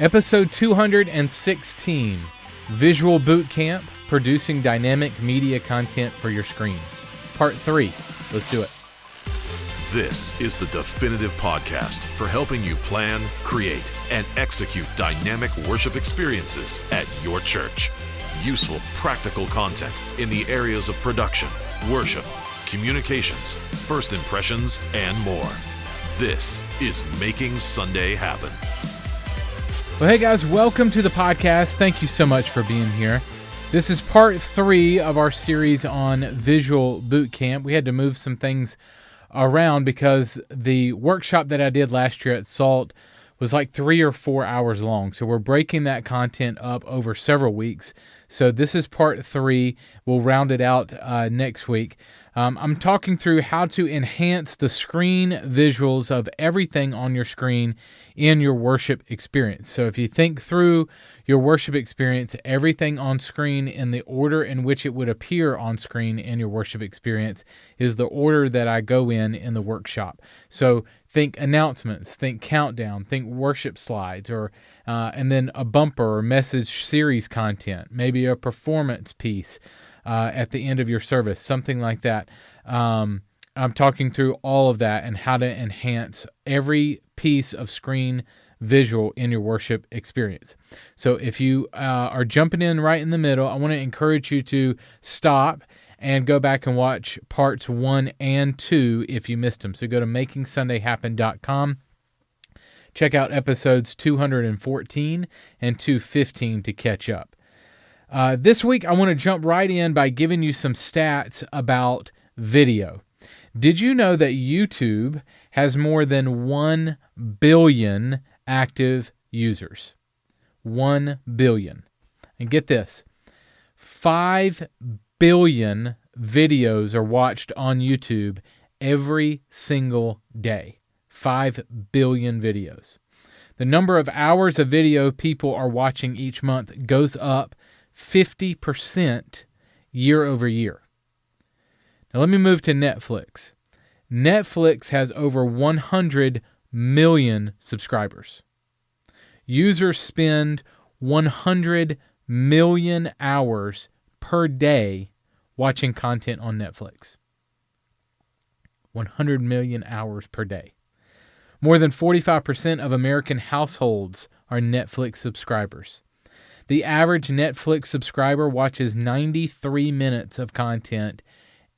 Episode 216, Visual Bootcamp, Producing Dynamic Media Content for Your Screens. Part 3. Let's do it. This is the definitive podcast for helping you plan, create, and execute dynamic worship experiences at your church. Useful, practical content in the areas of production, worship, communications, first impressions, and more. This is Making Sunday Happen. Well, hey guys, welcome to the podcast. Thank you so much for being here. This is part 3 of our series on Visual Bootcamp. We had to move some things around because the workshop that I did last year at SALT was like 3 or 4 hours long. So we're breaking that content up over several weeks. So this is part 3. We'll round it out next week. I'm talking through how to enhance the screen visuals of everything on your screen in your worship experience. So if you think through your worship experience, everything on screen in the order in which it would appear on screen in your worship experience is the order that I go in the workshop. So think announcements, think countdown, think worship slides, or and then a bumper or message series content, maybe a performance piece at the end of your service, something like that. I'm talking through all of that and how to enhance every piece of screen visual in your worship experience. So if you are jumping in right in the middle, I want to encourage you to stop and go back and watch parts 1 and 2 if you missed them. So go to makingsundayhappen.com. Check out episodes 214 and 215 to catch up. This week, I want to jump right in by giving you some stats about video. Did you know that YouTube has more than 1 billion active users? 1 billion. And get this, 5 billion videos are watched on YouTube every single day. 5 billion videos. The number of hours of video people are watching each month goes up 50% year over year. Now let me move to Netflix. Netflix has over 100 million subscribers. Users spend 100 million hours per day watching content on Netflix. 100 million hours per day. More than 45% of American households are Netflix subscribers. The average Netflix subscriber watches 93 minutes of content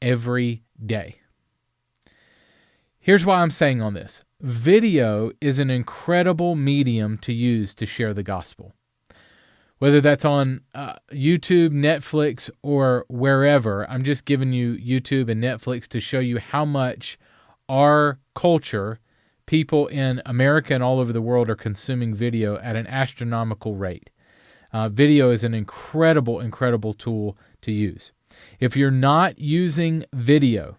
every day. Here's why I'm saying on this. Video is an incredible medium to use to share the gospel. Whether that's on YouTube, Netflix, or wherever, I'm just giving you YouTube and Netflix to show you how much our culture, people in America and all over the world, are consuming video at an astronomical rate. Video is an incredible, incredible tool to use. If you're not using video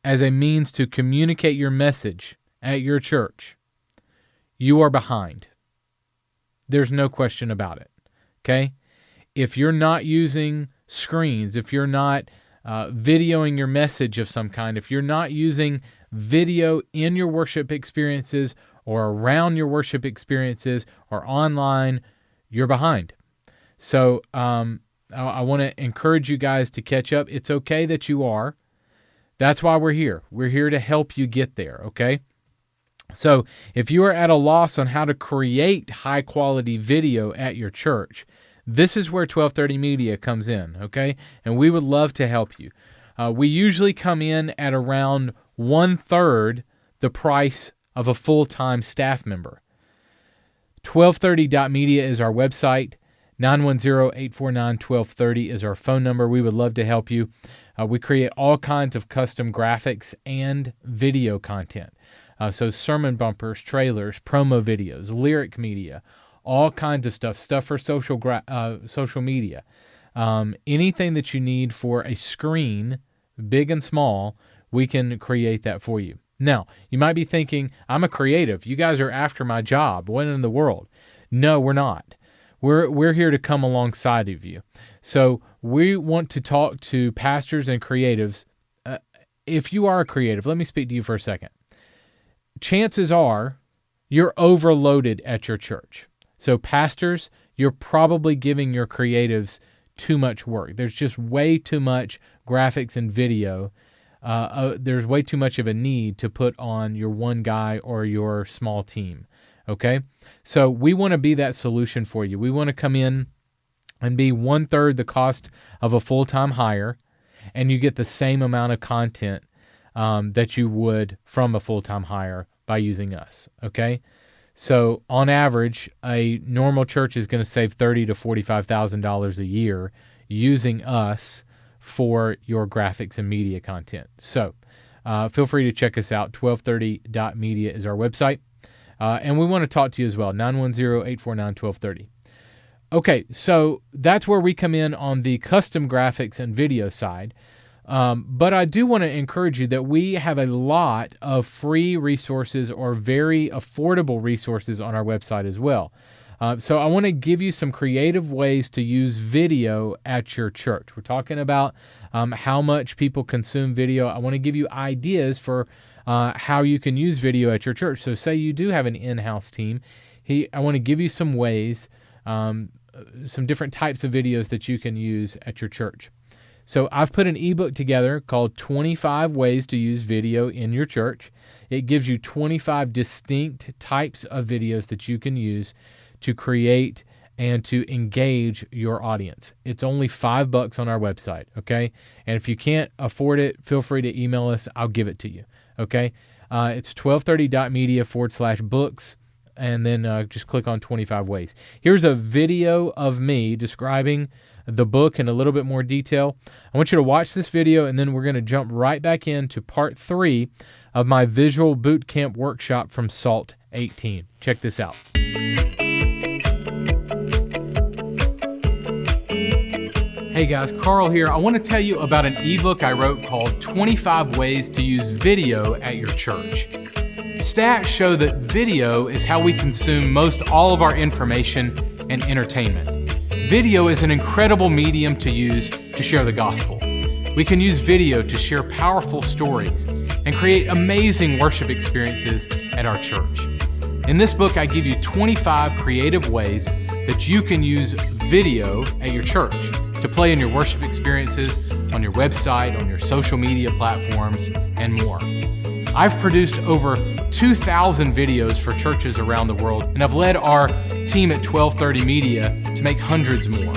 as a means to communicate your message at your church, you are behind. There's no question about it. Okay? If you're not using screens, if you're not videoing your message of some kind, if you're not using video in your worship experiences or around your worship experiences or online, you're behind. So I want to encourage you guys to catch up. It's okay that you are. That's why we're here. We're here to help you get there, okay? So if you are at a loss on how to create high-quality video at your church, this is where 1230 Media comes in, okay? And we would love to help you. We usually come in at around 1/3 the price of a full-time staff member. 1230.media is our website. 910-849-1230 is our phone number. We would love to help you. We create all kinds of custom graphics and video content. So sermon bumpers, trailers, promo videos, lyric media, all kinds of stuff for social media. Anything that you need for a screen, big and small, we can create that for you. Now, you might be thinking, I'm a creative. You guys are after my job. What in the world? No, we're not. We're here to come alongside of you. So we want to talk to pastors and creatives. If you are a creative, let me speak to you for a second. Chances are you're overloaded at your church. So pastors, you're probably giving your creatives too much work. There's just way too much graphics and video. There's way too much of a need to put on your one guy or your small team. Okay? So we want to be that solution for you. We want to come in and be 1/3 the cost of a full-time hire, and you get the same amount of content that you would from a full-time hire by using us. Okay? So on average, a normal church is going to save $30,000 to $45,000 a year using us for your graphics and media content. So feel free to check us out. 1230.media is our website. And we want to talk to you as well, 910-849-1230. Okay, so that's where we come in on the custom graphics and video side. But I do want to encourage you that we have a lot of free resources or very affordable resources on our website as well. So I want to give you some creative ways to use video at your church. We're talking about how much people consume video. I want to give you ideas for how you can use video at your church. So say you do have an in-house team. I want to give you some ways, some different types of videos that you can use at your church. So I've put an ebook together called 25 Ways to Use Video in Your Church. It gives you 25 distinct types of videos that you can use to create and to engage your audience. It's only $5 on our website, okay? And if you can't afford it, feel free to email us. I'll give it to you, okay? It's 1230.media/books, and then just click on 25 Ways. Here's a video of me describing the book in a little bit more detail. I want you to watch this video, and then we're going to jump right back into part 3 of my Visual Bootcamp workshop from SALT 18. Check this out. Hey guys, Carl here. I want to tell you about an ebook I wrote called 25 Ways to Use Video at Your Church. Stats show that video is how we consume most all of our information and entertainment. Video is an incredible medium to use to share the gospel. We can use video to share powerful stories and create amazing worship experiences at our church. In this book, I give you 25 creative ways that you can use video at your church to play in your worship experiences, on your website, on your social media platforms, and more. I've produced over 2,000 videos for churches around the world, and I've led our team at 1230 Media to make hundreds more.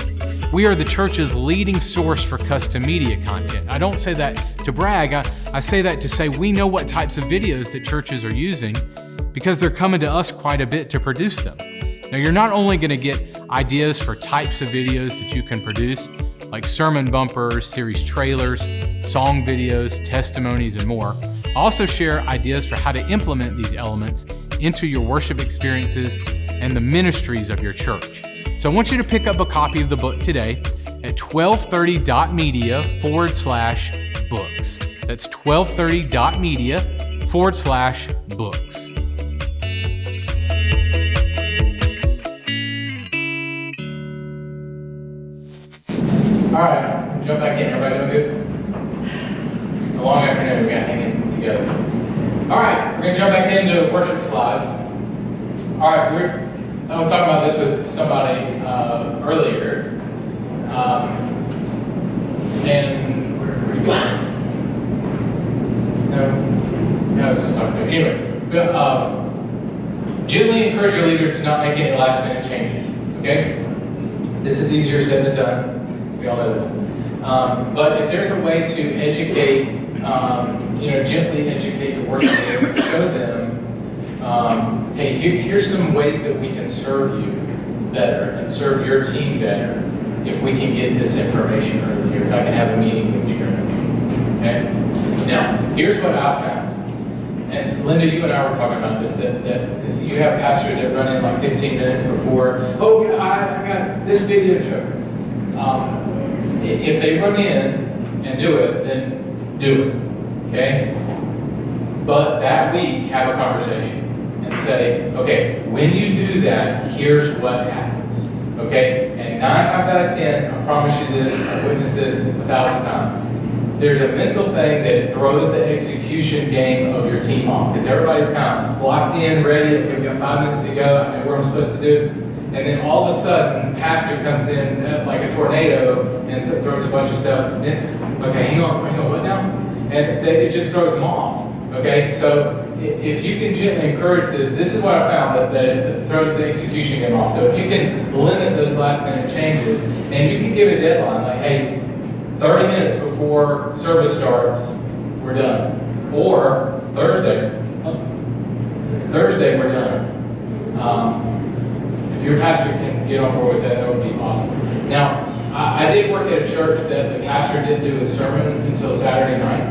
We are the church's leading source for custom media content. I don't say that to brag, I say that to say we know what types of videos that churches are using because they're coming to us quite a bit to produce them. Now, you're not only going to get ideas for types of videos that you can produce, like sermon bumpers, series trailers, song videos, testimonies, and more. I also share ideas for how to implement these elements into your worship experiences and the ministries of your church. So I want you to pick up a copy of the book today at 1230.media/books. That's 1230.media/books. All right, jump back in. Everybody doing good? A long afternoon, we got hanging together. All right, we're going to jump back into worship slides. All right, I was talking about this with somebody earlier. And where are you going? No, I was just talking to you. Anyway, gently encourage your leaders to not make any last minute changes. Okay? This is easier said than done. We all know this. But if there's a way to educate, gently educate your worship leaders, show them, hey, here's some ways that we can serve you better and serve your team better if we can get this information earlier, if I can have a meeting with you earlier. Okay? Now, here's what I found. And Linda, you and I were talking about this, that you have pastors that run in like 15 minutes before, oh, I got this video show. If they run in and do it, then do it, okay? But that week, have a conversation and say, okay, when you do that, here's what happens, okay? And 9 times out of 10, I promise you this, I've witnessed this 1,000 times, there's a mental thing that throws the execution game of your team off, because everybody's kind of locked in, ready, okay, we've got 5 minutes to go, I know what I'm supposed to do. and then all of a sudden, pastor comes in like a tornado and throws a bunch of stuff. And it's, okay, hang on, what now? And it just throws them off. Okay, so if you can gently encourage this is what I found that it throws the execution game off. So if you can limit those last minute changes, and you can give a deadline, like, hey, 30 minutes before service starts, we're done. Or Thursday, we're done. If your pastor can get on board with that would be awesome. Now, I did work at a church that the pastor didn't do a sermon until Saturday night.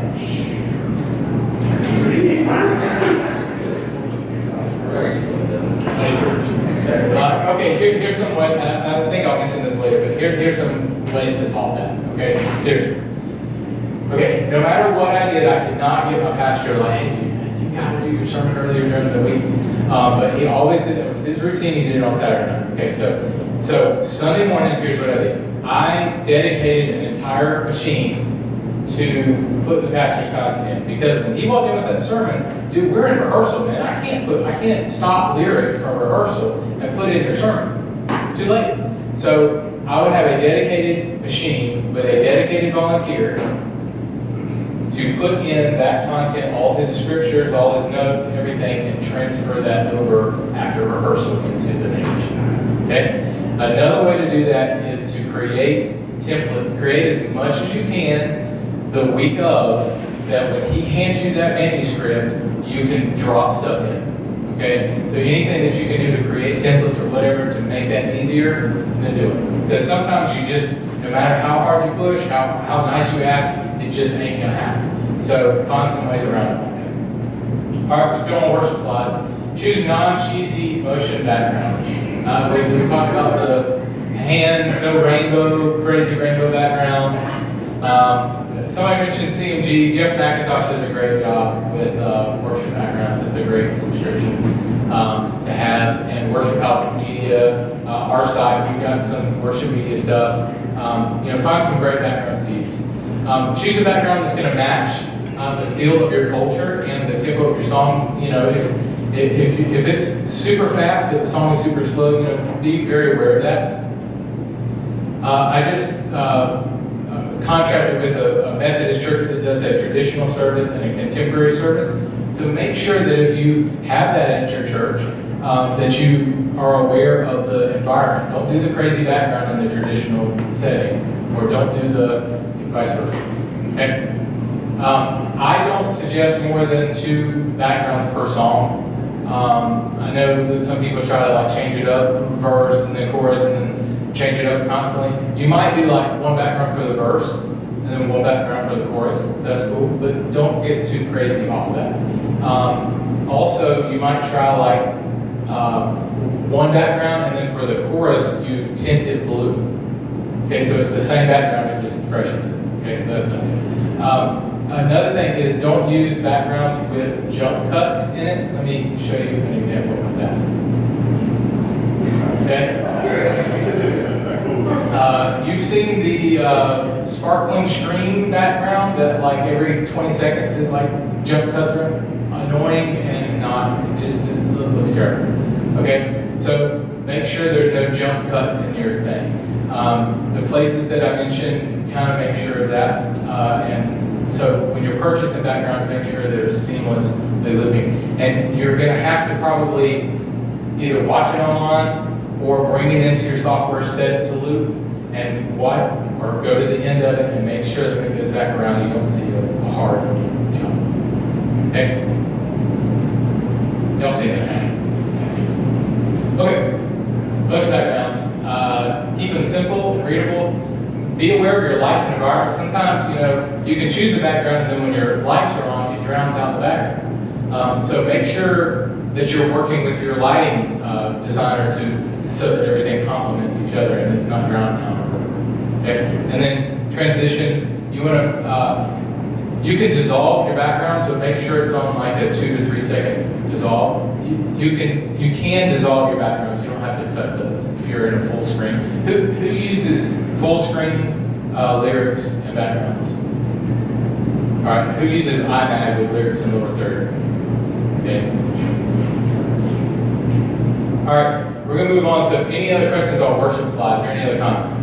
Okay, here's some way, I think I'll mention this later, but here's some ways to solve that. Okay, seriously. Okay, no matter what I did, I could not get my pastor like, hey, you got to do your sermon earlier during the week. But he always did it. It was his routine. He did it on Saturday night. Okay, so Sunday morning, here's what I did. I dedicated an entire machine to put the pastor's content in, because when he walked in with that sermon, dude, we're in rehearsal, man. I can't stop lyrics from rehearsal and put it in your sermon. Too late. So I would have a dedicated machine with a dedicated volunteer to put in that content, all his scriptures, all his notes, and everything, and transfer that over after rehearsal into the main machine. Okay? Another way to do that is to create template. Create as much as you can the week of, that when he hands you that manuscript, you can drop stuff in. Okay? So anything that you can do to create templates or whatever to make that easier, then do it. Because sometimes you just, no matter how hard you push, how nice you ask, it just ain't gonna happen. So find some ways around it. All right, let's go on worship slides. Choose non-cheesy motion backgrounds. We talked about the hands, no rainbow, crazy rainbow backgrounds. Somebody mentioned CMG. Jeff McIntosh does a great job with worship backgrounds. It's a great subscription to have. And Worship House Media, our site, we've got some worship media stuff. Find some great backgrounds to use. Choose a background that's going to match the feel of your culture and the tempo of your song. If it's super fast but the song is super slow, be very aware of that. I just contracted with a Methodist church that does a traditional service and a contemporary service. So make sure that if you have that at your church, that you are aware of the environment. Don't do the crazy background in the traditional setting, or don't do the vice versa. Okay? I don't suggest more than 2 backgrounds per song. I know that some people try to change it up, verse and then chorus, and then change it up constantly. You might do one background for the verse and then one background for the chorus. That's cool, but don't get too crazy off of that. Also, you might try one background, and then for the chorus you tint it blue. Okay, so it's the same background, it just freshens it. Okay, so that's not good. Another thing is, don't use backgrounds with jump cuts in it. Let me show you an example of that. Okay. You've seen the sparkling stream background that every 20 seconds it jump cuts are annoying and it just looks terrible. Okay, so make sure there's no jump cuts in your thing. The places that I mentioned, kind of make sure of that. And so when you're purchasing backgrounds, make sure they're seamlessly looping. And you're going to have to probably either watch it online or bring it into your software, set it to loop, and or go to the end of it and make sure that when it goes back around, you don't see a hard jump. Okay? Y'all see that happen? Okay. Motion backgrounds. Keep them simple and readable. Be aware of your lights and environment. Sometimes, you can choose a background, and then when your lights are on, it drowns out the background. So make sure that you're working with your lighting designer so that everything complements each other and it's not drowned out or whatever. Okay? And then transitions. You can dissolve your backgrounds, but make sure it's on a 2 to 3 second dissolve. You can dissolve your backgrounds. You don't have to cut those if you're in a full screen. Who uses full screen lyrics and backgrounds? All right. Who uses iMag with lyrics in lower third? Okay. All right. We're going to move on. So any other questions on worship slides or any other comments? Two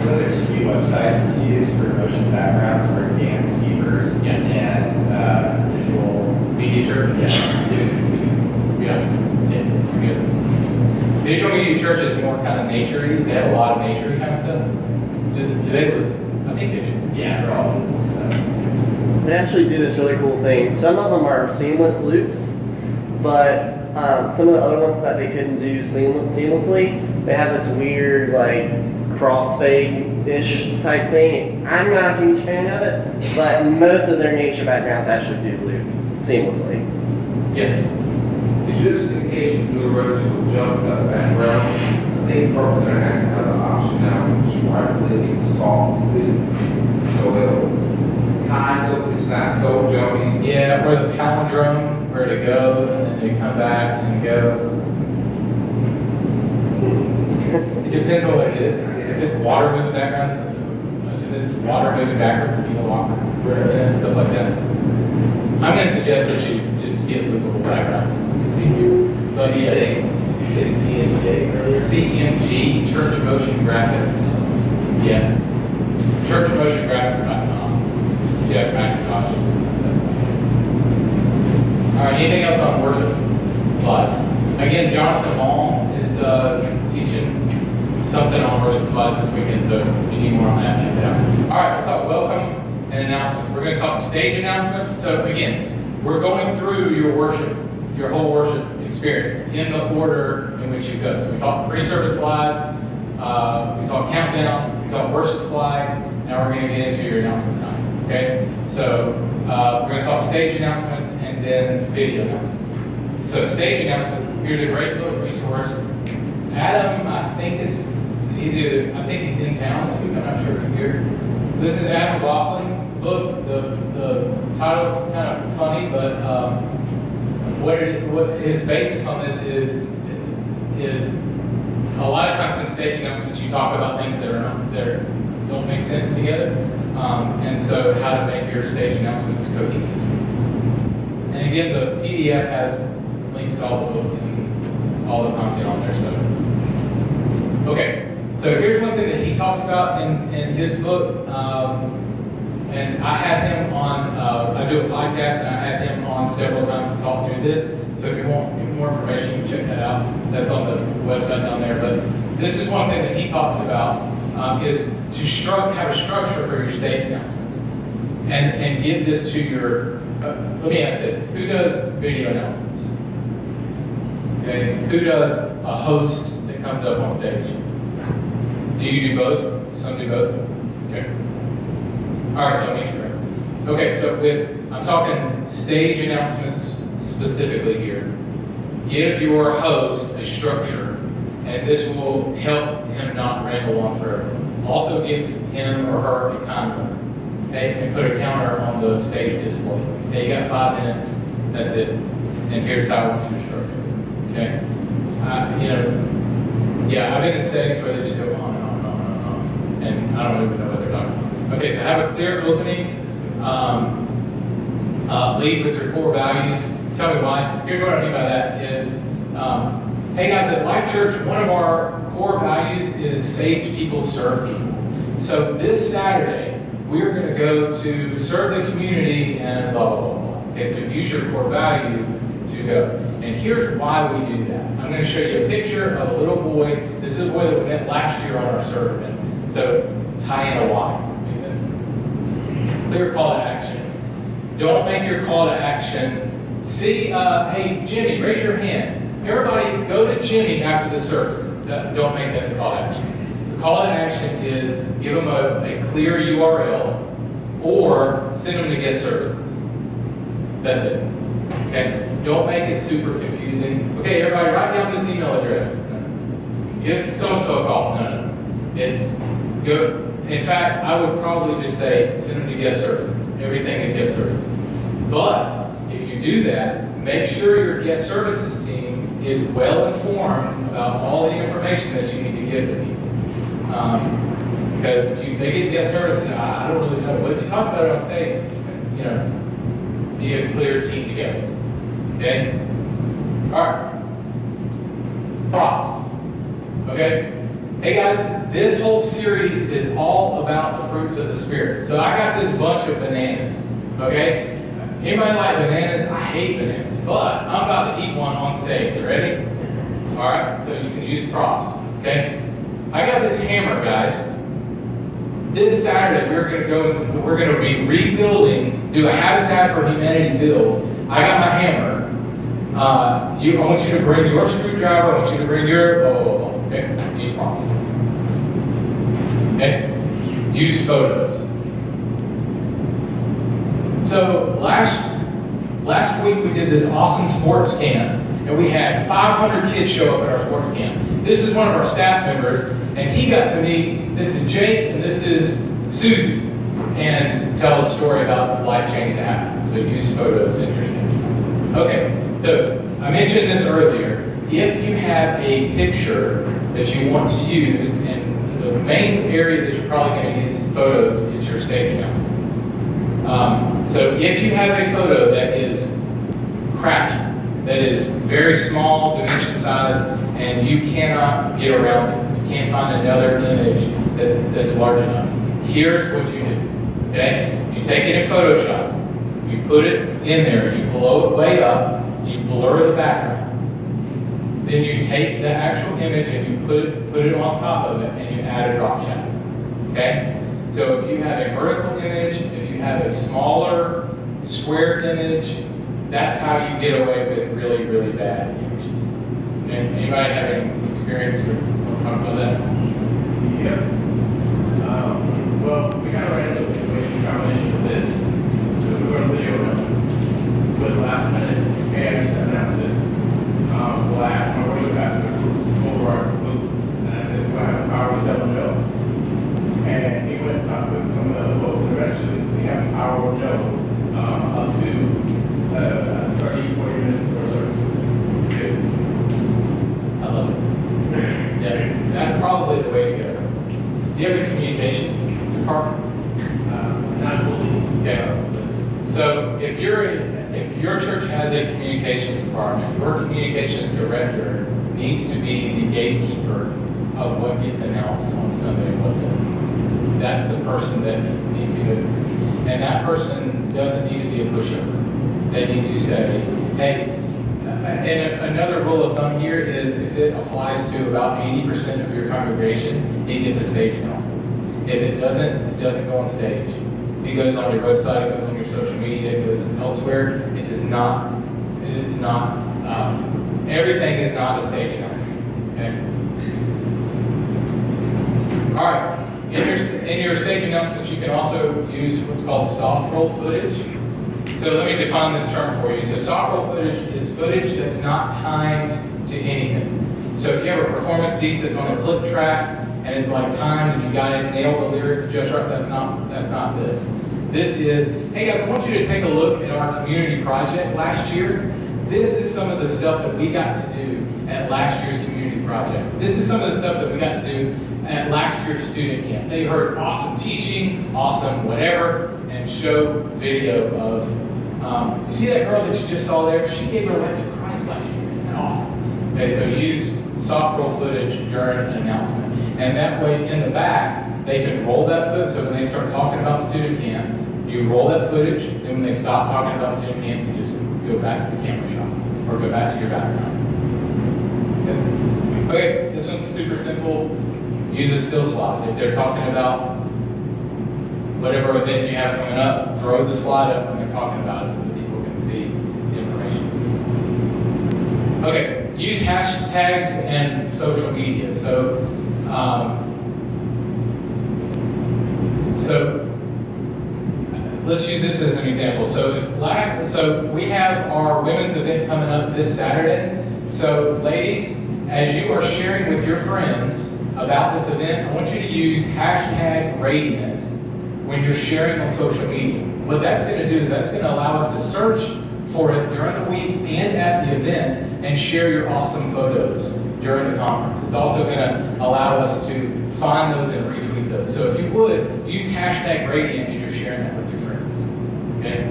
other key websites to use for motion backgrounds are dance keepers and visual media church. Good. Visual Media Church is more kind of nature-y. They have a lot of nature-y kind of stuff. Do they? I think they do. Yeah, they're all cool stuff. They actually do this really cool thing. Some of them are seamless loops, but some of the other ones that they couldn't do seamlessly, they have this weird like crossfade-ish type thing. I'm not a huge fan of it, but most of their nature backgrounds actually do loop seamlessly. Yeah. See, just in case you do a virtual jump cut background, I think purpose are having have an option now to just right click and soft click. So it's kind of, it's not so jumpy. Yeah, or the palindrome, where to go, and then they come back and go. It depends on what it is. If it's water moving backgrounds, if it's water moving backwards, it's even longer. And stuff like that. I'm going to suggest that you just get movable backgrounds. It's easier. But yes. You say CMJ earlier? CMG, Church Motion Graphics. Yeah. ChurchMotionGraphics.com. Jeff McIntosh. All right, anything else on worship slides? Again, Jonathan Long is teaching something on worship slides this weekend, so if you need more on that, check it out. All right, let's talk welcome and announcement. We're going to talk stage announcement. So again, we're going through your whole worship experience in the order in which you go. So we talk pre-service slides, we talk countdown, we talk worship slides, now we're going to get into your announcement time. Okay? So we're going to talk stage announcements and then video announcements. So stage announcements, here's a great little resource. Adam, I think he's in town this week. I'm not sure if he's here. This is Adam McLaughlin's book. The title's kind of funny, but what his basis on this is a lot of times in stage announcements you talk about things that don't make sense together, and so how to make your stage announcements cohesive. And again, the PDF has links to all the books and all the content on there. So, okay. So here's one thing that he talks about in his book, and I had him on, I do a podcast, and I had him on several times to talk through this. So if you want more information, you can check that out. That's on the website down there. But this is one thing that he talks about, is to have a structure for your stage announcements. And give this to your, let me ask this, who does video announcements? Okay, who does a host that comes up on stage? Do you do both? Some do both? Okay. All right, so I'm correct. Okay, so I'm talking stage announcements specifically here. Give your host a structure, and this will help him not ramble on forever. Also give him or her a time limit. Okay, and put a counter on the stage display. Okay, you got 5 minutes, that's it. And here's how I want you to structure it. Okay? I've been in settings where they just go on and on and on and on, and I don't even know what they're talking about. Okay, so have a clear opening, lead with your core values. Tell me why. Here's what I mean by that is, hey guys, at Life Church, one of our core values is saved people, serve people. So this Saturday, we're going to go to serve the community and blah, blah, blah, blah. Okay, so use your core value to go. And here's why we do that. I'm going to show you a picture of a little boy. This is a boy that we met last year on our serve event. So tie in a why. Make sense? Clear call to action. Don't make your call to action. See, hey, Jimmy, raise your hand. Everybody go to Jimmy after the service. Don't make that the call to action. The call to action is give them a clear URL or send them to guest services. That's it. Okay? Don't make it super confusing. Okay, everybody write down this email address. Give so-and-so a call. No. It's good. In fact, I would probably just say send them to guest services. Everything is guest services. But if you do that, make sure your guest services team is well informed about all the information that you need to give to people. Because if they get guest services, I don't really know. But you talked about it on stage, be a clear team together. Okay? All right. props. Okay? Hey guys, this whole series is all about the fruits of the Spirit. So I got this bunch of bananas. Okay? Anybody like bananas? I hate bananas, but I'm about to eat one on stage. Ready? Alright, so you can use props. Okay? I got this hammer, guys. This Saturday we're gonna be rebuilding, do a Habitat for Humanity build. I got my hammer. I want you to bring your screwdriver, I want you to bring your okay, use props. Okay? Use photos. So last week we did this awesome sports camp, and we had 500 kids show up at our sports camp. This is one of our staff members, and he got to meet, this is Jake, and this is Susie, and tell a story about the life change that happened. So use photos in your statement. Okay, so I mentioned this earlier. If you have a picture that you want to use, and the main area that you're probably going to use photos is your stage announcements. So if you have a photo that is crappy, that is very small dimension size, and you cannot get around it, you can't find another image that's large enough, here's what you do. Okay? You take it in Photoshop, you put it in there, you blow it way up, you blur the background. Then you take the actual image and you put it on top of it, and you add a drop shadow. Okay? So if you have a vertical image, if you have a smaller square image, that's how you get away with really, really bad images. Okay? Anybody have any experience or want to talk about that? Yeah. Well, we kind of ran into a situation, combination of this. So we were on video announcements. But last minute, hey, I need to announce this. Well, I asked my worship pastor who's over our booth, and I said, do I have the power to tell him no? And he went and talked to some of the other folks, and eventually we have the power of no up to 30, 40 minutes before service. Good. I love it. Yeah, that's probably the way to go. Do you have a communications department? Not fully. Yeah. So if your church has a communications department, your communications director needs to be the gatekeeper of what gets announced on Sunday and what doesn't. That's the person that needs to go through. And that person doesn't need to be a pushover. They need to say, hey, and another rule of thumb here is if it applies to about 80% of your congregation, it gets a stage announcement. If it doesn't go on stage. It goes on your website, it goes on your social media, it goes elsewhere. It does not, it's not, everything is not a stage announcement. Okay? All right. In your stage announcements, you can also use what's called soft roll footage. So let me define this term for you. So soft roll footage is footage that's not timed to anything. So if you have a performance piece that's on a clip track and it's like timed and you got it nailed the lyrics just right, that's not this. This is, hey guys, I want you to take a look at our community project last year. This is some of the stuff that we got to do at last year's community project. This is some of the stuff that we got to do at last year's student camp. They heard awesome teaching, awesome whatever, and show video of, you see that girl that you just saw there? She gave her life to Christ last year. Isn't that awesome? Okay, so use soft roll footage during an announcement. And that way, in the back, they can roll that footage. So when they start talking about student camp, you roll that footage. And when they stop talking about student camp, you just go back to the camera shot or go back to your background. Okay, this one's super simple. Use a still slide. If they're talking about whatever event you have coming up, throw the slide up when they're talking about it so that people can see the information. Okay, use hashtags and social media. So let's use this as an example. So we have our women's event coming up this Saturday. So ladies, as you are sharing with your friends about this event, I want you to use hashtag Radiant when you're sharing on social media. What that's going to do is that's going to allow us to search for it during the week and at the event and share your awesome photos during the conference. It's also going to allow us to find those and retweet those. So if you would, use hashtag Radiant as you're sharing that with your friends. Okay?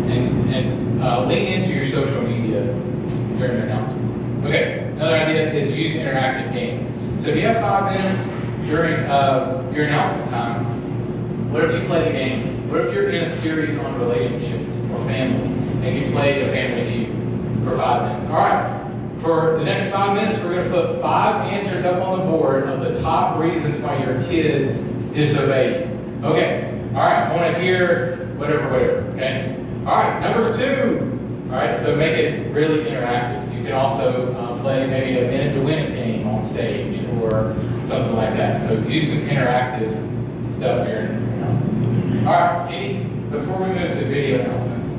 And lean into your social media during your announcements. Okay, another idea is use interactive games. So if you have 5 minutes during your announcement time, what if you play a game? What if you're in a series on relationships or family, and you play a family feud for 5 minutes? All right, for the next 5 minutes, we're going to put 5 answers up on the board of the top reasons why your kids disobeyed. Okay, all right, I want to hear whatever, okay? All right, number 2. All right, so make it really interactive. You can also play maybe a minute to win it game on stage or something like that. So use some interactive stuff during announcements. All right, before we move to video announcements,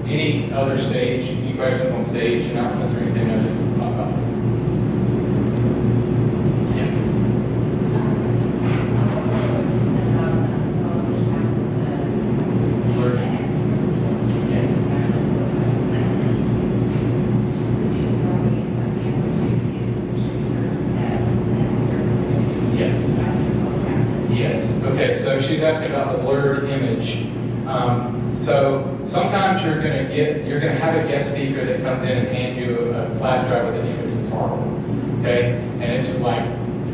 any other stage, any questions on stage announcements or anything I just pop up? So she's asking about the blurred image. So sometimes you're going to have a guest speaker that comes in and hands you a flash drive with an image that's horrible. Okay, and it's like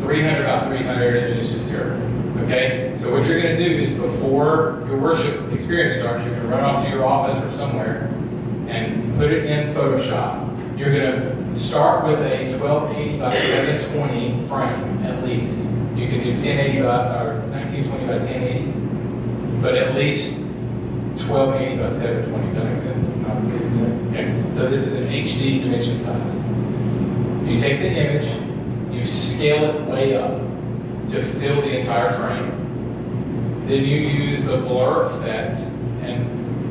300 by 300, and it's just terrible. Okay, so what you're going to do is before your worship experience starts, you're going to run off to your office or somewhere and put it in Photoshop. You're going to start with a 1280 by 720 frame at least. You can do 1080 or 1920 by 1080, but at least 1280 by 720. Does that make sense? Okay. So this is an HD dimension size. You take the image, you scale it way up to fill the entire frame. Then you use the blur effect and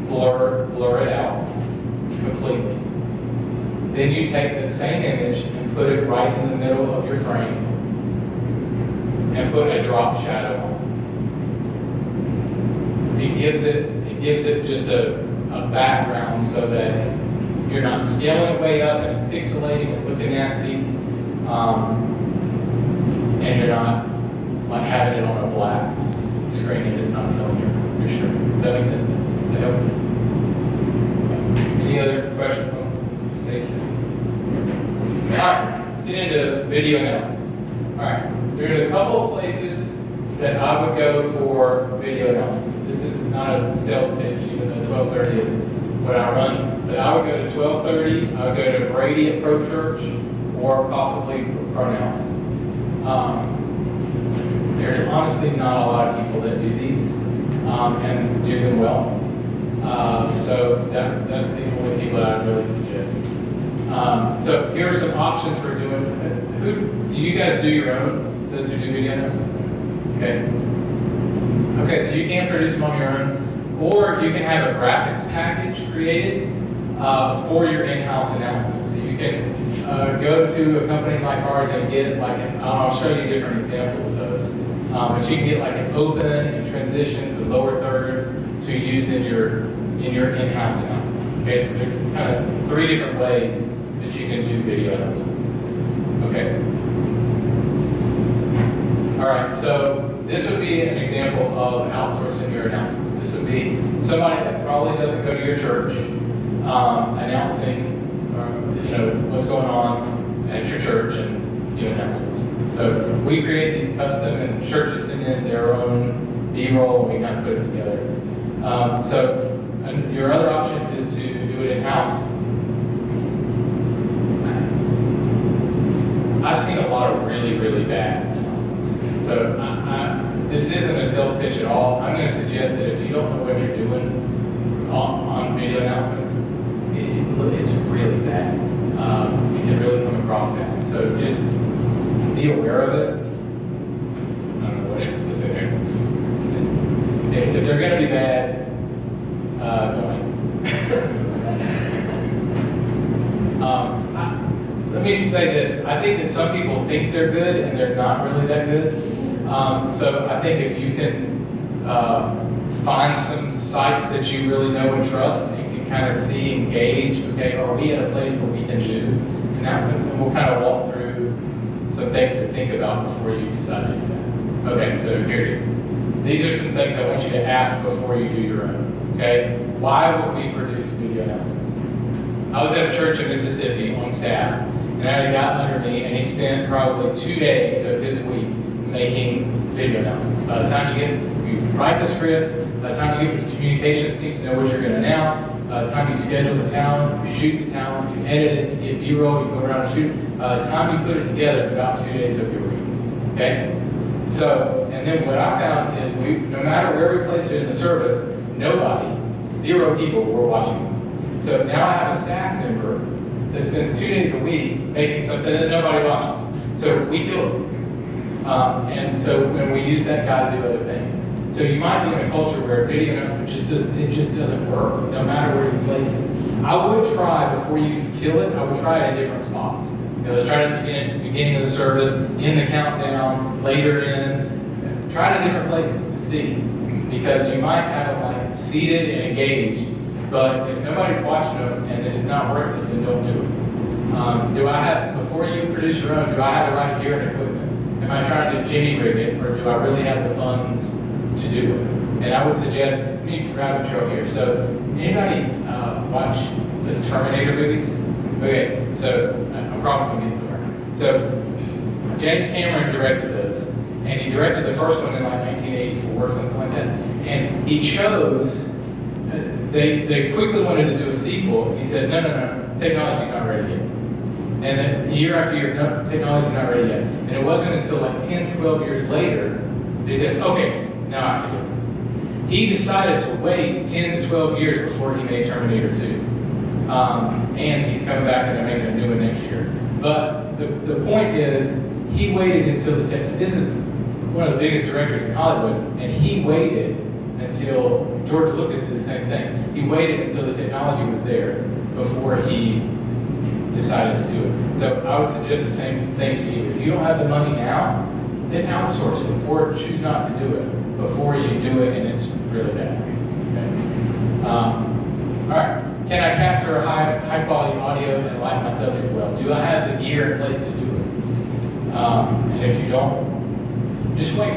blur it out completely. Then you take the same image and put it right in the middle of your frame and put a drop shadow on. It gives it just a background so that you're not scaling it way up and it's pixelating and looking nasty, and you're not like having it on a black screen and it's not filling your screen. Does that make sense? Does that help? Any other questions on the stage? All right, let's get into video announcements. All right, there's a couple of places that I would go for video announcements. This is not a sales pitch, even though 12:30 is what I run. But I would go to 12:30. I would go to Brady at Pro Church, or possibly Pronouns. There's honestly not a lot of people that do these and do them well. So that's the only people that I really suggest. So here are some options for doing. Do you guys do your own? Those who do video announcements? Okay. Okay, so you can produce them on your own, or you can have a graphics package created for your in-house announcements. So you can go to a company like ours and get like I'll show you different examples of those. But you can get like an open and transitions and lower thirds to use in your in-house announcements. Okay, so there's kind of 3 different ways that you can do video announcements. Okay. All right, so this would be an example of outsourcing your announcements. This would be somebody that probably doesn't go to your church announcing, what's going on at your church and do announcements. So we create these custom, and churches send in their own B-roll, and we kind of put it together. And your other option is to do it in-house. I've seen a lot of really, really bad announcements. So this isn't a sales pitch at all. I'm going to suggest that if you don't know what you're doing on video announcements, it's really bad. It can really come across bad. So just be aware of it. I don't know what else to say there. If they're going to be bad, don't. Let me say this. I think that some people think they're good and they're not really that good. So I think if you can find some sites that you really know and trust and can kind of see and gauge, okay, are we at a place where we can do announcements? And we'll kind of walk through some things to think about before you decide to do that. Okay, so here it is. These are some things I want you to ask before you do your own. Okay, why would we produce video announcements? I was at a church in Mississippi on staff, and and I had a guy under me, and he spent probably 2 days of his week making video announcements. By the time you write the script, by the time you get with the communications team to know what you're going to announce, by the time you schedule the talent, you shoot the talent, you edit it, you get B-roll, you go around and shoot. By the time you put it together, it's about 2 days of your week. Okay? So, and then what I found is no matter where we placed it in the service, nobody, 0 people were watching. So now I have a staff member that spends 2 days a week making something that nobody watches. So we kill it. And so when we use that guy to do other things. So you might be in a culture where video announcement just doesn't work, no matter where you place it. I would try, before you kill it, I would try it at different spots. Let's try it at the beginning of the service, in the countdown, later in. Try it at different places to see. Because you might have them like seated and engaged, but if nobody's watching them and it's not worth it, then don't do it. Do I have, before you produce your own, do I have the right gear and equipment? Am I trying to jimmy rig it, or do I really have the funds to do it? And I would suggest, let me grab a trail here. So, anybody watch the Terminator movies? Okay, so I promise I'm getting somewhere. So, James Cameron directed those, and he directed the first one in like 1984 or something like that. And he chose, they quickly wanted to do a sequel. He said, no, technology's not ready yet. And then year after year, no, technology's not ready yet. And it wasn't until like 10, 12 years later, they said, okay, now I can do it. He decided to wait 10 to 12 years before he made Terminator 2. And he's coming back and they're making a new one next year. But the point is, he waited until this is one of the biggest directors in Hollywood, and he waited until, George Lucas did the same thing. He waited until the technology was there before he decided to do it. So I would suggest the same thing to you. If you don't have the money now, then outsource it or choose not to do it before you do it and it's really bad. Okay? All right. Can I capture a high quality audio and light my subject well? Do I have the gear in place to do it? And if you don't, just wait.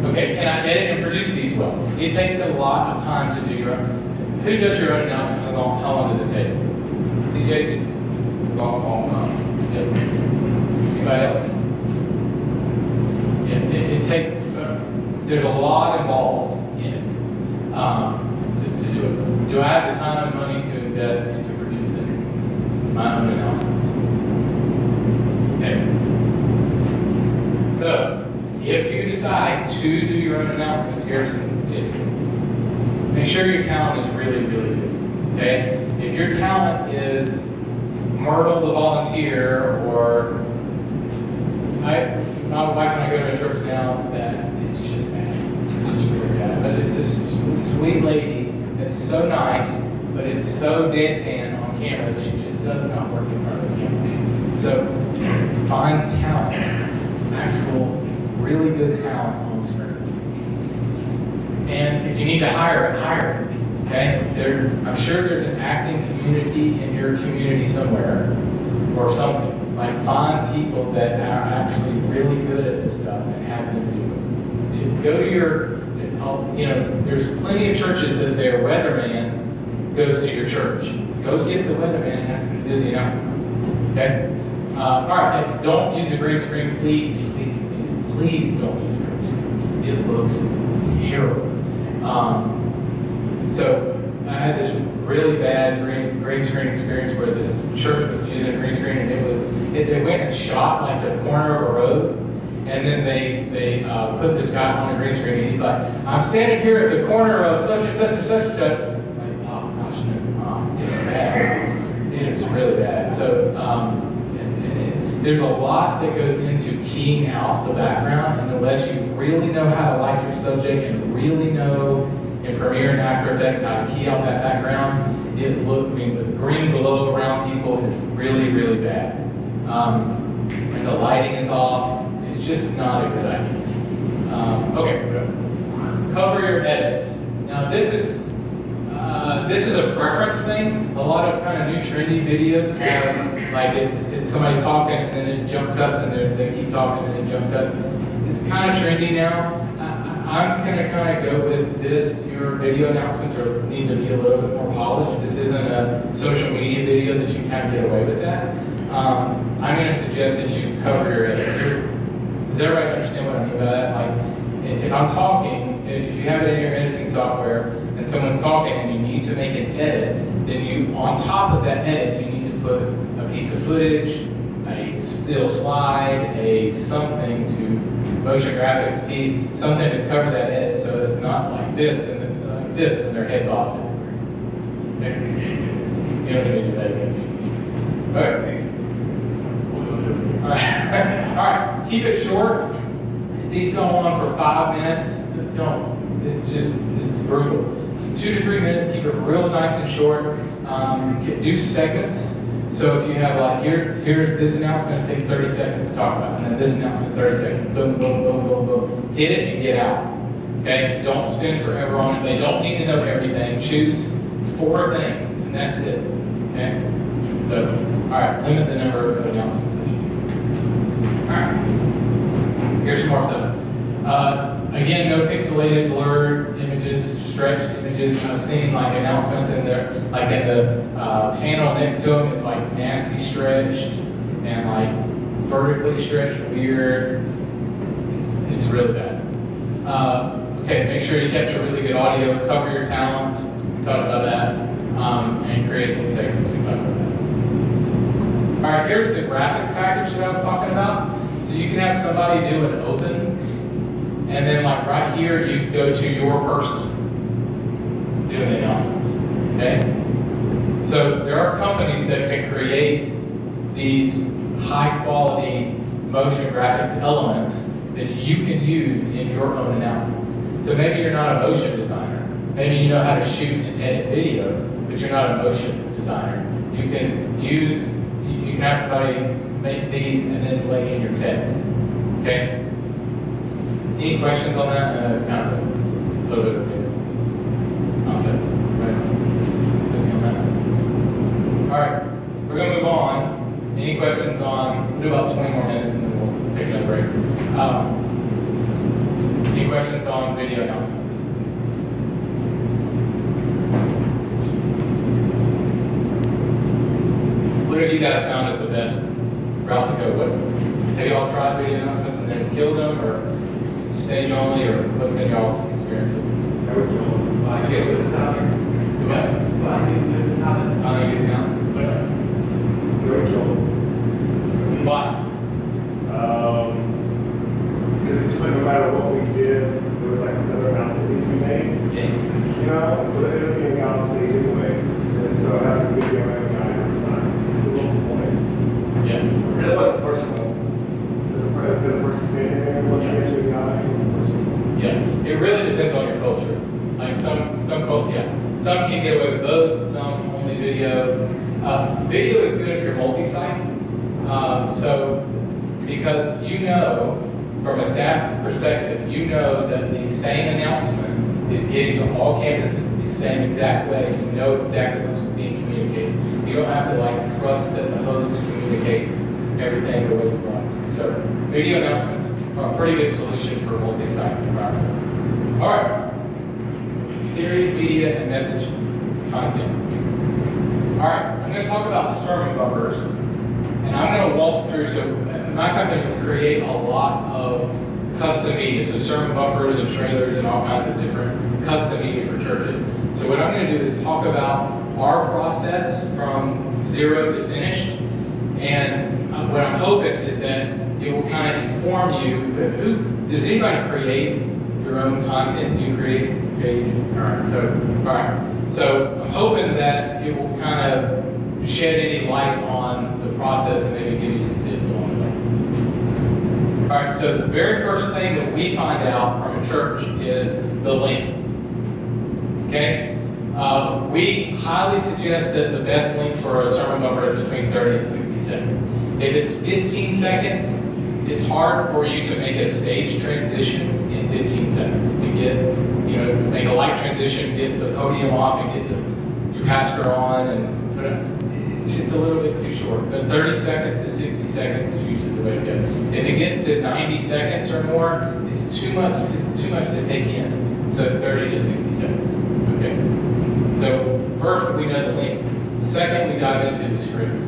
Okay, can I edit and produce these well? It takes a lot of time to do your own. Who does your own announcement? How long does it take? CJ? Long time. Yep. Anybody else? Yeah, there's a lot involved in it to do it. Do I have the time and money to invest into producing my own announcements? Okay. So, if you decide to do your own announcements, here's some tips. Make sure your talent is really, really good. Okay? If your talent is Myrtle the volunteer, or my wife and I go to a church now that it's just bad. It's just really bad. But it's this sweet lady that's so nice, but it's so deadpan on camera that she just does not work in front of the camera. So find talent, actual, really good talent on screen. And if you need to hire it. Okay? I'm sure there's an acting community in your community somewhere, or something. Like, find people that are actually really good at this stuff and have them do it. Go to there's plenty of churches that their weatherman goes to your church. Go get the weatherman and have him to do the announcements. Okay? All right, next, don't use a green screen, please. Please don't use a green screen. It looks terrible. So I had this really bad green screen experience where this church was using a green screen, and they went and shot like the corner of a road, and then they put this guy on the green screen, and he's like, I'm standing here at the corner of such and such and such and such. I'm like, oh gosh, no, it's bad. It is really bad. So there's a lot that goes into keying out the background, and unless you really know how to light your subject and really know in Premiere and After Effects how to key out that background, the green glow around people is really, really bad. And the lighting is off. It's just not a good idea. Okay, what else? Cover your edits. Now this is a preference thing. A lot of kind of new trendy videos have, like, it's somebody talking and then it jump cuts and they keep talking and then jump cuts. It's kind of trendy now. I'm going to kind of go with this. Your video announcements need to be a little bit more polished. This isn't a social media video that you can kind of get away with that. I'm going to suggest that you cover your edits. Does everybody understand what I mean by that? Like, if I'm talking, if you have it in your editing software and someone's talking and you need to make an edit, then you, on top of that edit, you need to put a piece of footage, a still slide, a something to motion graphics piece, something to cover that edit so it's not like this and then like this and their head bobs everywhere. You don't need to do that again. Okay. All right. Keep it short. If these go on for 5 minutes, don't. It's brutal. So 2 to 3 minutes. Keep it real nice and short. Do segments. So if you have like here's this announcement, it takes 30 seconds to talk about, and then this announcement, 30 seconds. Boom, boom, boom, boom, boom. Hit it and get out. Okay. Don't spend forever on it. They don't need to know everything. Choose 4 things, and that's it. Okay. So, all right. Limit the number of announcements. Alright, here's some more stuff. Again, no pixelated, blurred images, stretched images. I've seen like announcements in there, like in the panel next to them, it's like nasty stretched and like vertically stretched, weird. It's really bad. Okay, make sure you capture really good audio, cover your talent. We talked about that. And create in segments. We talked about that. All right, here's the graphics package that I was talking about. So you can have somebody do an open, and then like right here, you go to your person doing the announcements, okay? So there are companies that can create these high quality motion graphics elements that you can use in your own announcements. So maybe you're not a motion designer. Maybe you know how to shoot and edit video, but you're not a motion designer. You can have somebody make these and then lay in your text. Okay? Any questions on that? It's kind of a little bit of a concept. All right, we're going to move on. Any questions on, we'll do about 20 more minutes and then we'll take another break. Any questions on video announcements? What have you guys found as the best route to go? Have y'all tried video announcements and then killed them, or stage only, or what's been y'all's experience with it? I get with the topic. What? I get with the topic. I don't get down. Why? Because it's like no matter what we did, there was like another announcement that we made. Yeah. You know, so it'll be on stage anyways. And so having a video every night was not the local point. Yeah. It wasn't personal. There's a person standing there looking at you in the eye. Yeah. It really depends on your culture. Like some can get away with both, some only video. Video is good if you're multi-site. So, because you know, from a staff perspective, you know that the same announcement is getting to all campuses the same exact way. You know exactly what's being communicated. You don't have to like trust that the host communicates everything the way you want it to. So, video announcements are a pretty good solution for multi-site environments. All right, series, media, and message content. All right, I'm going to talk about sermon bumpers. And I'm going to walk through, so my company will create a lot of custom media, so sermon bumpers and trailers and all kinds of different custom media for churches. So what I'm going to do is talk about our process from zero to finished. And what I'm hoping is that it will kind of inform you. Does anybody create your own content? You create? Okay, all right. So I'm hoping that it will kind of shed any light on the process and maybe give you some tips along the way. All right, so the very first thing that we find out from a church is the length. Okay? We highly suggest that the best length for a sermon bumper is between 30 and 60 seconds. If it's 15 seconds, it's hard for you to make a stage transition in 15 seconds to get, make a light transition, get the podium off and get your pastor on and put it. It's just a little bit too short. But 30 seconds to 60 seconds is usually the way to go. If it gets to 90 seconds or more, it's too much to take in. So 30 to 60 seconds. Okay. So first we know the length. Second, we dive into the script.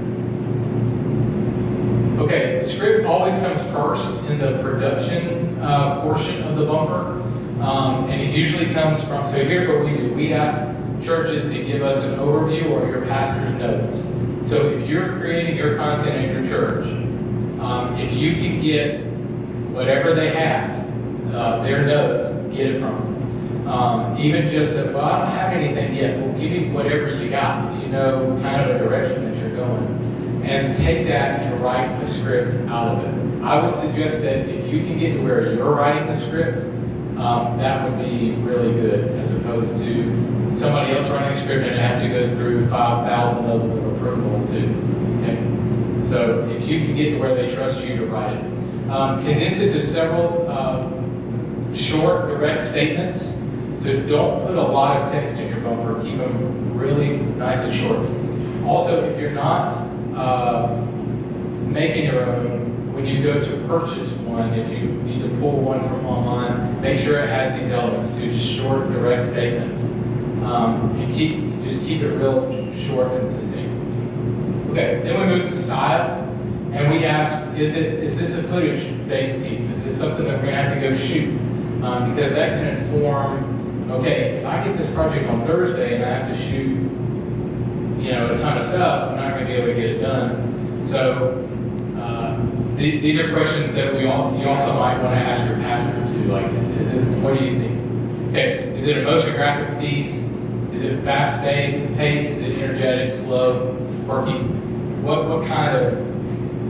script always comes first in the production portion of the bumper. And it usually comes from, so here's what we do. We ask churches to give us an overview or your pastor's notes. So if you're creating your content at your church, if you can get whatever they have, their notes, get it from them. Even just, well, I don't have anything yet. We'll give you whatever you got if you know kind of a direction that you're going. And take that and write a script out of it. I would suggest that if you can get to where you're writing the script, that would be really good, as opposed to somebody else writing a script and have to go through 5,000 levels of approval too. Okay? So if you can get to where they trust you to write it. Condense it to several short, direct statements. So don't put a lot of text in your bumper. Keep them really nice and short. Also, if you're not making your own, when you go to purchase one, if you need to pull one from online, make sure it has these elements too, just short, direct statements. And keep it real short and succinct. Okay, then we move to style, and we ask, is this a footage-based piece? Is this something that we're going to have to go shoot? Because that can inform, okay, if I get this project on Thursday and I have to shoot, a ton of stuff, I'm not going to be able to get it done. So these are questions that you also might want to ask your pastor too. Like, what do you think? Okay, is it a motion graphics piece? Is it fast pace? Is it energetic, slow, quirky? What kind of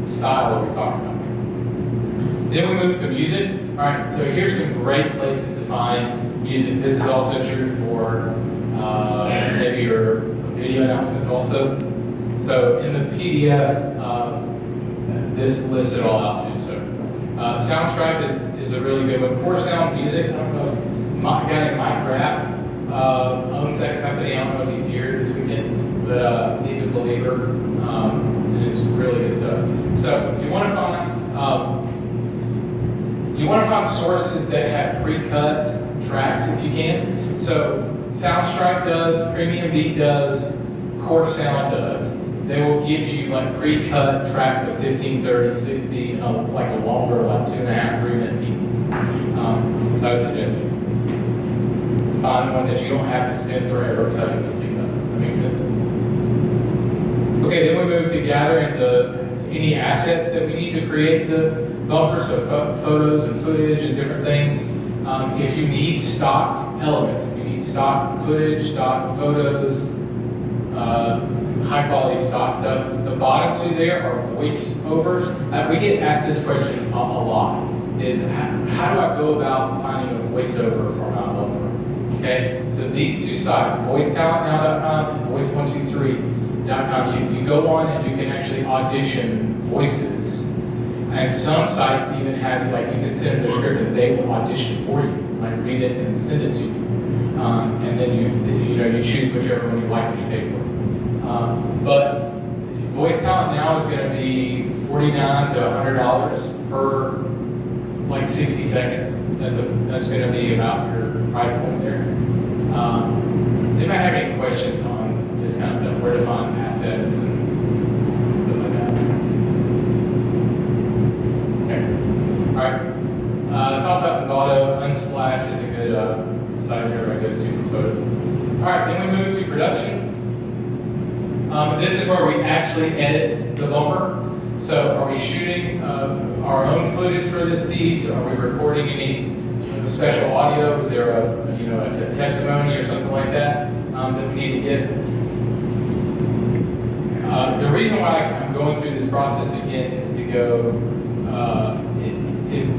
style are we talking about? Then we move to music. All right, so here's some great places to find music. This is also true for maybe your video announcements also. So in the PDF, this lists it all out too. So Soundstripe is a really good one. Core Sound Music, I don't know if a guy named Mike Graff owns that company. I don't know if he's here this weekend, but he's a believer, and it's really good stuff. So you want to find sources that have pre-cut tracks if you can. So Soundstripe does, Premium Beat does, Core Sound does. They will give you like pre-cut tracks of 15, 30, 60, like a longer, like 2.5, 3 minute piece. So I would suggest find one that you don't have to spend forever cutting music up. Does that make sense? Okay, then we move to gathering any assets that we need to create the bumper, so photos and footage and different things. If you need stock elements, if you need stock footage, stock photos, high quality stock stuff, the bottom two there are voiceovers. We get asked this question a lot, is how do I go about finding a voiceover for my bumper? Okay, so these two sites, voicetalentnow.com and voice123.com, you go on and you can actually audition voices. And some sites even have, like, you can send them a script and they will audition for you, like read it and send it to you. And then you choose whichever one you like and you pay for it. But Voice Talent Now is going to be $49 to $100 per like 60 seconds. That's going to be about your price point there. Does anybody have any questions on this kind of stuff? Where to find assets and stuff like that? Okay. All right. Talk about Envato. Unsplash is a good site everybody goes to for photos. All right. Then we move to production. This is where we actually edit the bumper. So are we shooting our own footage for this piece? Are we recording any special audio? Is there a testimony or something like that that we need to get? The reason why I'm going through this process again is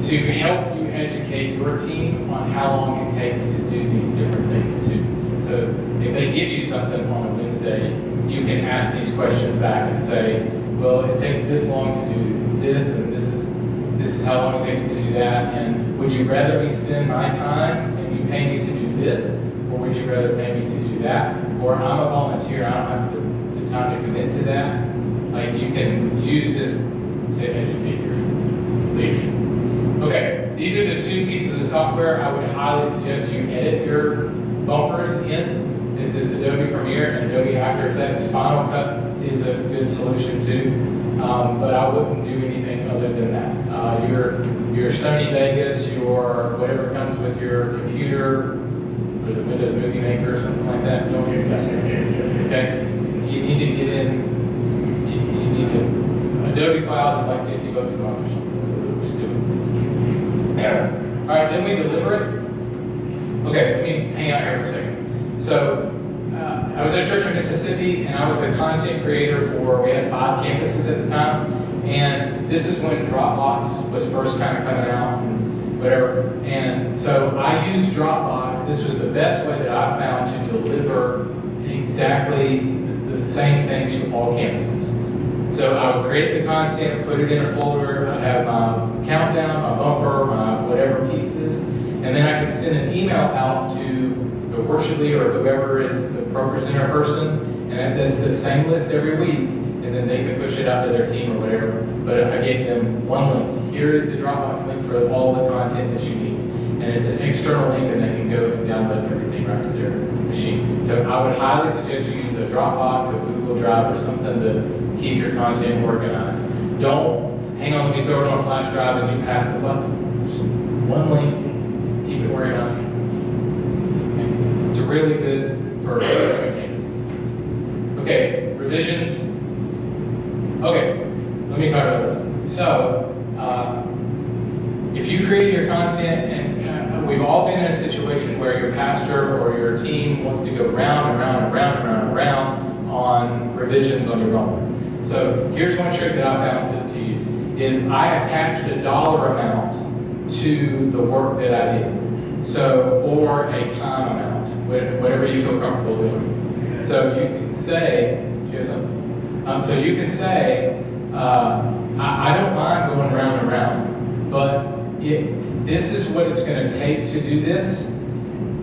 to help you educate your team on how long it takes to do these different things too. So if they give you something on a Wednesday, you can ask these questions back and say, well, it takes this long to do this, and this is how long it takes to do that, and would you rather me spend my time and you pay me to do this, or would you rather pay me to do that? Or I'm a volunteer, I don't have the time to commit to that. Like, you can use this to educate your leadership. Okay, these are the two pieces of software I would highly suggest you edit your bumpers in. This is Adobe Premiere and Adobe After Effects. Final Cut is a good solution too, but I wouldn't do anything anything other than that. Your Sony Vegas, your whatever comes with your computer, or the Windows Movie Maker or something like that, don't use that stuff. Okay? You need to get in, you need to, Adobe Cloud is like $50 a month or something, so just do it. All right, then we deliver it. Okay, let me hang out here for a second. So, I was at a church in Mississippi, and I was the content creator for, we had 5 campuses at the time, and this is when Dropbox was first kind of coming out and whatever. And so I used Dropbox. This was the best way that I found to deliver exactly the same thing to all campuses. So I would create the content, put it in a folder, I'd have my countdown, my bumper, my whatever pieces, and then I could send an email out to the worship leader or whoever is the presenter person, and that's the same list every week, and then they could push it out to their team or whatever. But I gave them one link. Here is the Dropbox link for all the content that you need. And it's an external link, and they can go and download everything right to their machine. So I would highly suggest you use a Dropbox or Google Drive or something to keep your content organized. Don't hang on, let me throw it on a flash drive and you pass the button. Just one link, keep it organized. It's really good for campuses. Okay, revisions. Okay, let me talk about this. So, if you create your content, and we've all been in a situation where your pastor or your team wants to go round and round and round and round and round on revisions on your own. So here's one trick that I found to use, is I attached a dollar amount to the work that I did. So, or a time amount, whatever you feel comfortable doing. So you can say, do you have something? So you can say, I don't mind going round and round, but this is what it's going to take to do this.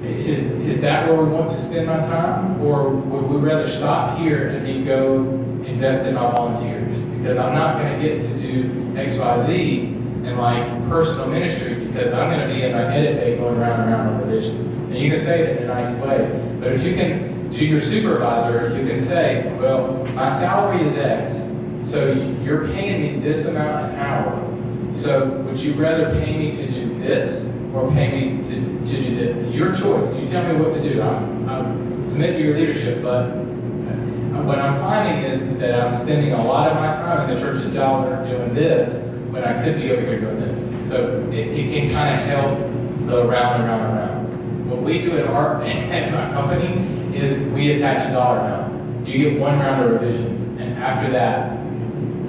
Is that where we want to spend my time? Or would we rather stop here and me go invest in my volunteers? Because I'm not going to get to do X, Y, Z in my personal ministry because I'm going to be in my edit bay going round and round on revisions. And you can say it in a nice way. But if you can, to your supervisor, you can say, well, my salary is X, so you're paying me this amount an hour. So would you rather pay me to do this or pay me to do this? Your choice. You tell me what to do. I submit to your leadership, but what I'm finding is that I'm spending a lot of my time in the church's dollar doing this when I could be over here doing this. So it can kind of help the round and round and round. What we do at my company is we attach a dollar amount. You get one round of revisions, and after that,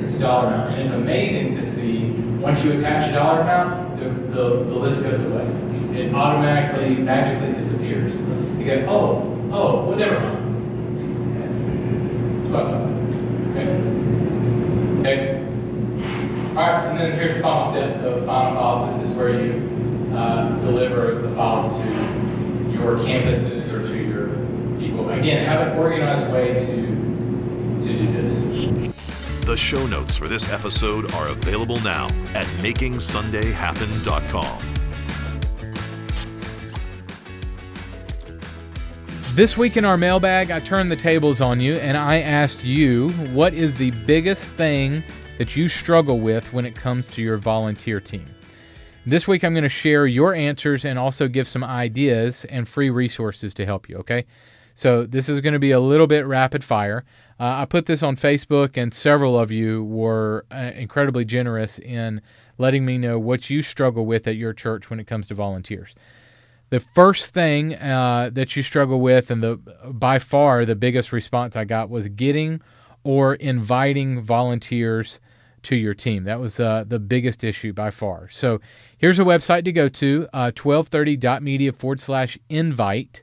it's a dollar amount. And it's amazing to see, once you attach a dollar amount, the list goes away. It automatically, magically disappears. You go, oh, well, never mind. That's what I thought. Okay. All right, and then here's the final step, the final files. This is where you deliver the files to your campuses or to your people. Again, have an organized way to do this. The show notes for this episode are available now at makingsundayhappen.com. This week in our mailbag, I turned the tables on you and I asked you, what is the biggest thing that you struggle with when it comes to your volunteer team? This week, I'm going to share your answers and also give some ideas and free resources to help you, okay? So this is going to be a little bit rapid fire. I put this on Facebook, and several of you were incredibly generous in letting me know what you struggle with at your church when it comes to volunteers. The first thing that you struggle with, and by far the biggest response I got, was getting or inviting volunteers to your team. That was the biggest issue by far. So here's a website to go to, 1230.media/invite.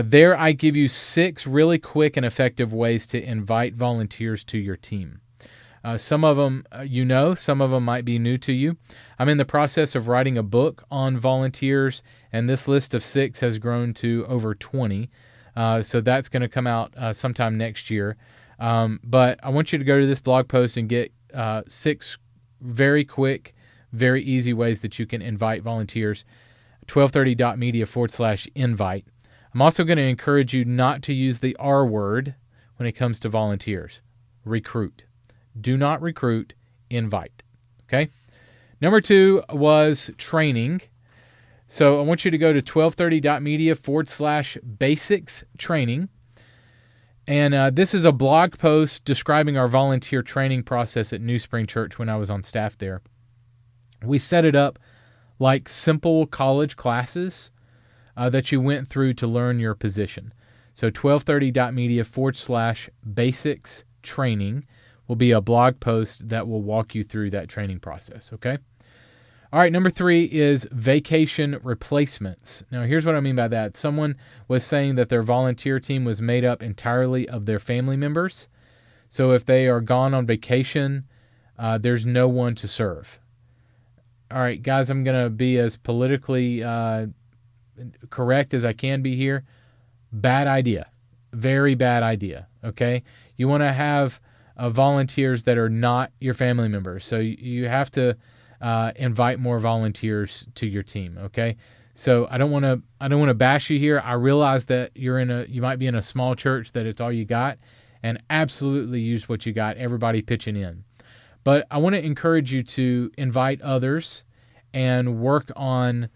There I give you 6 really quick and effective ways to invite volunteers to your team. Some of them some of them might be new to you. I'm in the process of writing a book on volunteers, and this list of 6 has grown to over 20. So that's going to come out sometime next year. But I want you to go to this blog post and get 6 very quick, very easy ways that you can invite volunteers, 1230.media/invite. I'm also going to encourage you not to use the R word when it comes to volunteers. Recruit. Do not recruit, invite. Okay. Number 2 was training. So I want you to go to 1230.media/basics training. And this is a blog post describing our volunteer training process at New Spring Church when I was on staff there. We set it up like simple college classes that you went through to learn your position. So 1230.media/basics training will be a blog post that will walk you through that training process, okay? All right, number 3 is vacation replacements. Now, here's what I mean by that. Someone was saying that their volunteer team was made up entirely of their family members. So if they are gone on vacation, there's no one to serve. All right, guys, I'm going to be as politically correct as I can be here. Bad idea. Very bad idea, okay? You want to have volunteers that are not your family members. So you have to invite more volunteers to your team, okay? So I don't want to bash you here. I realize that you might be in a small church that it's all you got, and absolutely use what you got, everybody pitching in. But I want to encourage you to invite others and work on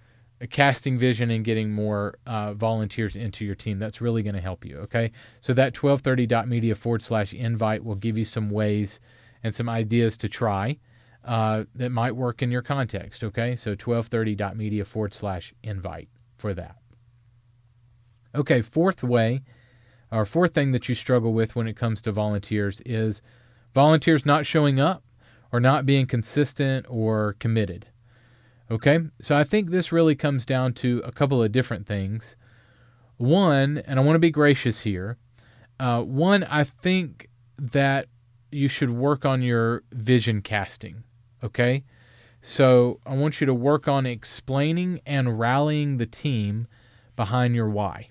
casting vision and getting more volunteers into your team. That's really going to help you, okay? So that 1230.media/invite will give you some ways and some ideas to try that might work in your context, okay? So 1230.media/invite for that. Okay, fourth thing that you struggle with when it comes to volunteers is volunteers not showing up or not being consistent or committed. Okay, so I think this really comes down to a couple of different things. One, and I want to be gracious here, I think that you should work on your vision casting, okay? So I want you to work on explaining and rallying the team behind your why,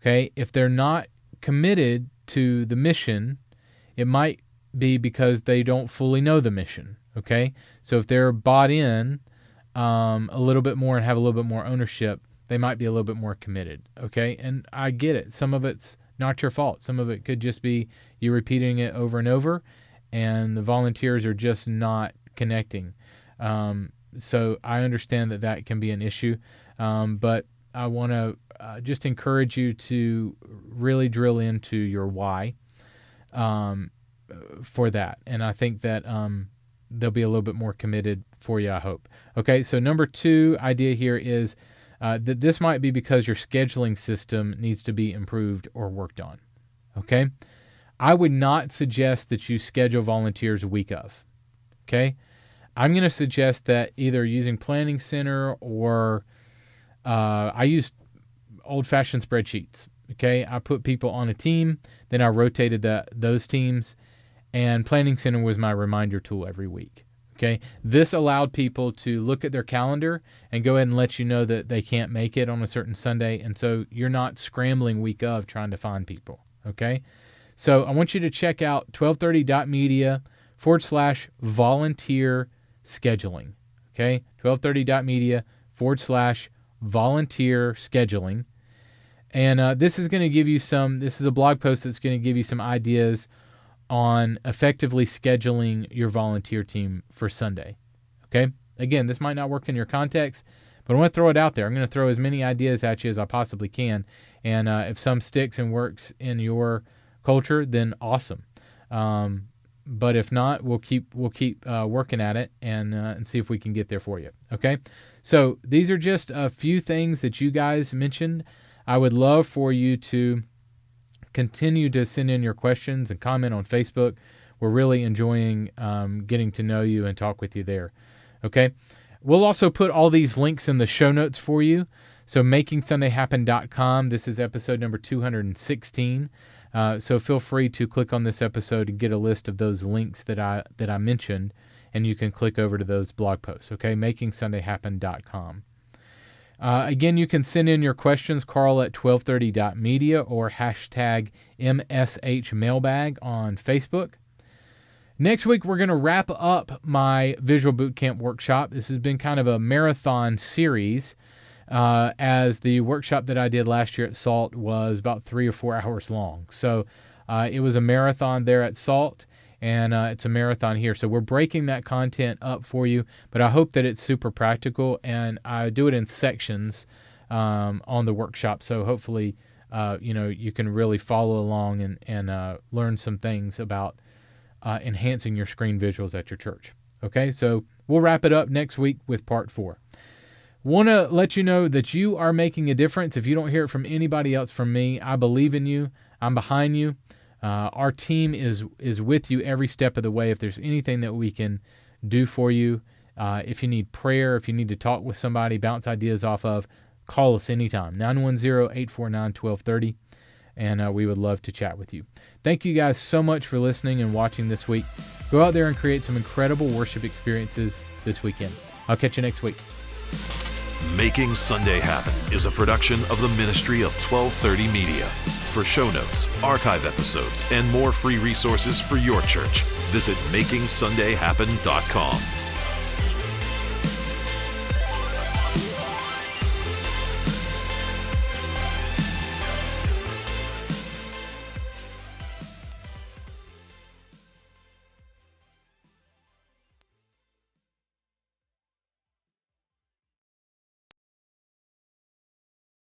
okay? If they're not committed to the mission, it might be because they don't fully know the mission, okay? So if they're bought in a little bit more and have a little bit more ownership, they might be a little bit more committed, okay? And I get it. Some of it's not your fault. Some of it could just be you repeating it over and over, and the volunteers are just not connecting. So I understand that can be an issue, but I want to just encourage you to really drill into your why for that. And I think that they'll be a little bit more committed for you, I hope. Okay, so number 2 idea here is that this might be because your scheduling system needs to be improved or worked on. Okay? I would not suggest that you schedule volunteers a week of. Okay? I'm going to suggest that either using Planning Center or I use old-fashioned spreadsheets. Okay? I put people on a team, then I rotated those teams, and Planning Center was my reminder tool every week. Okay, this allowed people to look at their calendar and go ahead and let you know that they can't make it on a certain Sunday, and so you're not scrambling week of trying to find people. Okay, so I want you to check out 1230.media/volunteer scheduling. Okay, 1230.media/volunteer scheduling, and this is going to give you this is a blog post that's going to give you some ideas on effectively scheduling your volunteer team for Sunday. Okay? Again, this might not work in your context, but I want to throw it out there. I'm going to throw as many ideas at you as I possibly can, and if some sticks and works in your culture, then awesome. But if not, we'll keep working at it and see if we can get there for you. Okay? So these are just a few things that you guys mentioned. I would love for you to continue to send in your questions and comment on Facebook. We're really enjoying getting to know you and talk with you there. Okay? We'll also put all these links in the show notes for you. So makingsundayhappen.com. This is episode number 216. So feel free to click on this episode and get a list of those links that I mentioned, and you can click over to those blog posts. Okay? makingsundayhappen.com. Again, you can send in your questions, Carl at 1230.media or hashtag MSHMailBag on Facebook. Next week, we're going to wrap up my Visual Bootcamp workshop. This has been kind of a marathon series, as the workshop that I did last year at SALT was about 3 or 4 hours long. So it was a marathon there at SALT, and it's a marathon here. So we're breaking that content up for you, but I hope that it's super practical, and I do it in sections on the workshop. So hopefully, you can really follow along and learn some things about enhancing your screen visuals at your church. Okay, so we'll wrap it up next week with part 4. Want to let you know that you are making a difference. If you don't hear it from anybody else from me, I believe in you. I'm behind you. Our team is with you every step of the way. If there's anything that we can do for you, if you need prayer, if you need to talk with somebody, bounce ideas off of, call us anytime, 910-849-1230, and we would love to chat with you. Thank you guys so much for listening and watching this week. Go out there and create some incredible worship experiences this weekend. I'll catch you next week. Making Sunday Happen is a production of the ministry of 1230 Media. For show notes, archive episodes, and more free resources for your church, visit MakingSundayHappen.com.